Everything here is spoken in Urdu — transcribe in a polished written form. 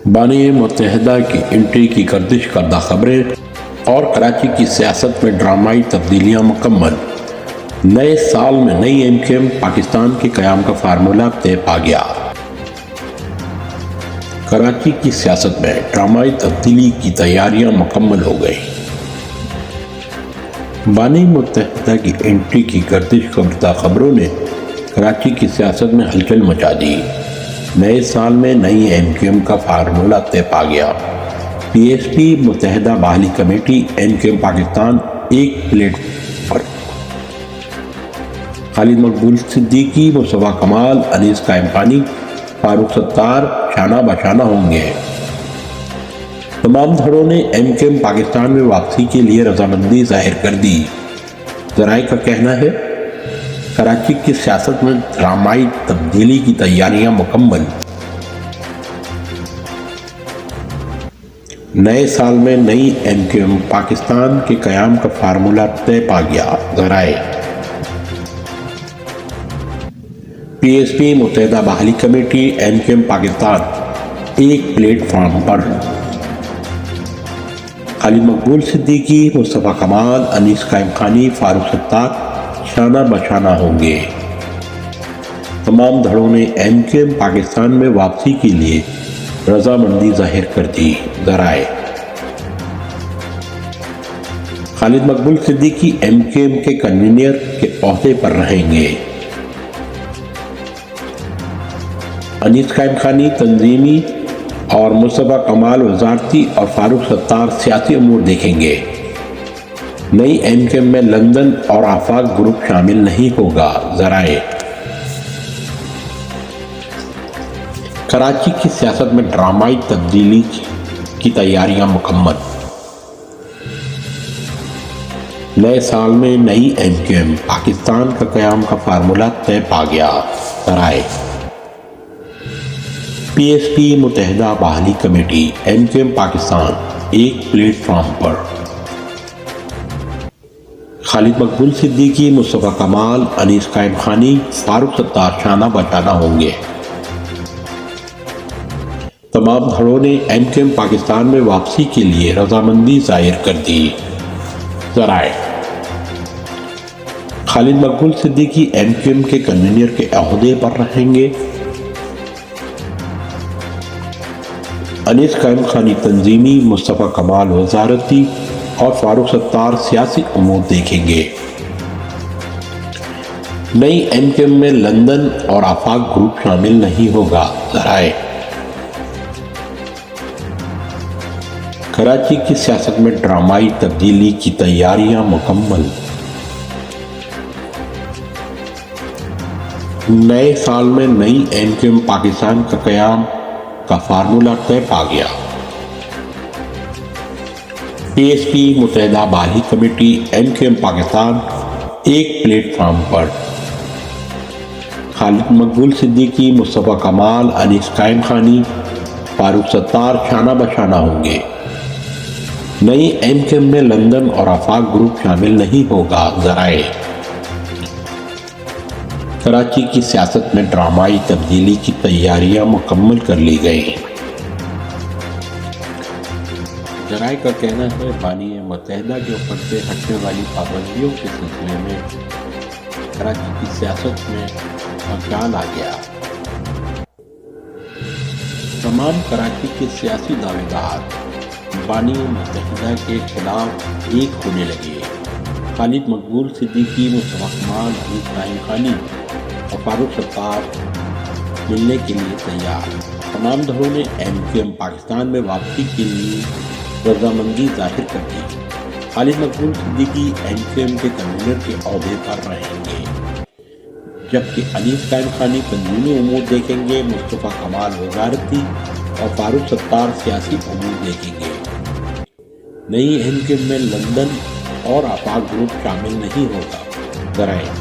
بانی متحدہ کی انٹری کی گردش کردہ خبریں اور کراچی کی سیاست میں ڈرامائی تبدیلیاں مکمل۔ نئے سال میں نئی ایم کیو ایم پاکستان کے قیام کا فارمولہ طے پا گیا۔ کراچی کی سیاست میں ڈرامائی تبدیلی کی تیاریاں مکمل ہو گئیں۔ بانی متحدہ کی انٹری کی گردش کردہ خبروں نے کراچی کی سیاست میں ہلچل مچا دی۔ نئے سال میں نئی ایم کیو ایم کا فارمولہ طے پا گیا۔ پی ایس پی متحدہ بحالی کمیٹی ایم کیو ایم پاکستان ایک پلیٹ پر خالد مقبول صدیقی، مصطفیٰ کمال، انیس قائم خانی، فاروق ستار شانہ بشانہ ہوں گے۔ تمام دھڑوں نے ایم کیو ایم پاکستان میں واپسی کے لیے رضامندی ظاہر کر دی۔ ذرائع کا کہنا ہے کراچی کی سیاست میں ڈرامائی تبدیلی کی تیاریاں مکمل۔ نئے سال میں نئی ایم کیو ایم پاکستان کے قیام کا فارمولہ طے پا گیا۔ ذرائع: پی ایس پی متحدہ بحالی کمیٹی ایم کیو ایم پاکستان ایک پلیٹ فارم پر خالد مقبول صدیقی، مصطفیٰ کمال، انیس قائم خانی، فاروق ستار شانہ بشانہ ہوں گے۔ تمام دھڑوں نے ایم کیو ایم پاکستان میں واپسی کے لیے رضامندی ظاہر کر دی۔ ذرائع: خالد Maqbool Siddiqui M Q M کے کنوینر کے عہدے پر رہیں گے۔ انیس قائم خانی تنظیمی اور مصطفیٰ کمال وزارتی اور فاروق ستار سیاسی امور دیکھیں گے۔ نئی ایم کیو ایم میں لندن اور آفاق گروپ شامل نہیں ہوگا۔ ذرائع: کراچی کی سیاست میں ڈرامائی تبدیلی کی تیاریاں مکمل۔ نئے سال میں نئی ایم کیو ایم پاکستان کا قیام کا فارمولہ طے پا گیا۔ ذرائع: پی ایس پی متحدہ بحالی کمیٹی ایم کیو ایم پاکستان ایک پلیٹ فارم پر خالد مقبول صدیقی، مصطفیٰ کمال، انیس قائم خانی، فاروق ستار شانہ بشانہ ہوں گے۔ تمام دھڑوں نے ایم کیو ایم پاکستان میں واپسی کے لیے رضامندی ظاہر کر دی۔ ذرائع: خالد Maqbool Siddiqui M Q M کے کنوینر کے عہدے پر رہیں گے۔ انیس قائم خانی تنظیمی، مصطفیٰ کمال وزارتی اور فاروق ستار سیاسی امور دیکھیں گے۔ نئی ایم کیو ایم میں لندن اور آفاق گروپ شامل نہیں ہوگا۔ ذرائع: کراچی کی سیاست میں ڈرامائی تبدیلی کی تیاریاں مکمل۔ نئے سال میں نئی ایم کیو ایم پاکستان کا قیام کا فارمولہ طے پا گیا۔ پی ایس پی متحدہ بحالی کمیٹی ایم کیو ایم پاکستان ایک پلیٹ فارم پر خالد مقبول صدیقی، مصطفیٰ کمال، انیس قائم خانی، فاروق ستار شانہ بشانہ ہوں گے۔ نئی ایم کیو ایم میں لندن اور آفاق گروپ شامل نہیں ہوگا۔ ذرائع: کراچی کی سیاست میں ڈرامائی تبدیلی کی تیاریاں مکمل کر لی گئیں۔ ذرائع کا کہنا ہے بانی متحدہ کے اوپر سے ہٹنے والی پابندیوں کے سلسلے میں کراچی کی سیاست میں خلل آ گیا۔ تمام کراچی کے سیاسی دعوے دار بانی متحدہ کے خلاف ایک ہونے لگے۔ خالد مقبول صدیقی، مصطفیٰ کمال، انیس قائم خانی اور فاروق ستار ملنے کے لیے تیار۔ تمام دھڑوں نے ایم کیو ایم پاکستان میں واپسی کے لیے رضامندی ظاہر کر دی۔ خالد Maqbool Siddiqui M Q M کے کنوینر کے عہدے پر رہیں گے، جبکہ انیس قائم خانی تنظیمی امور دیکھیں گے، مصطفیٰ کمال وزارتی اور فاروق ستار سیاسی امور دیکھیں گے۔ نئی ایم کیو ایم میں لندن اور آفاق گروپ شامل نہیں ہوگا۔ ذرائع: